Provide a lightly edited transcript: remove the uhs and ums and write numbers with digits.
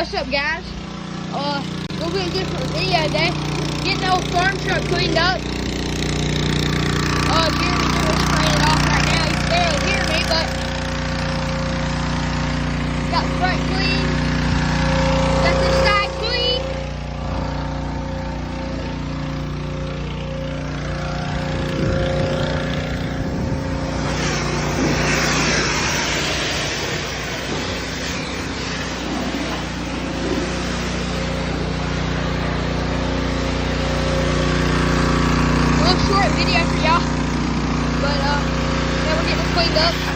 what's up, guys? We'll be a different video today. Getting the old farm truck cleaned up. Jeremy's doing spraying it off right now. You can barely hear me, but got the front clean. Got this side clean. Short video for y'all, but yeah, we're getting it cleaned up.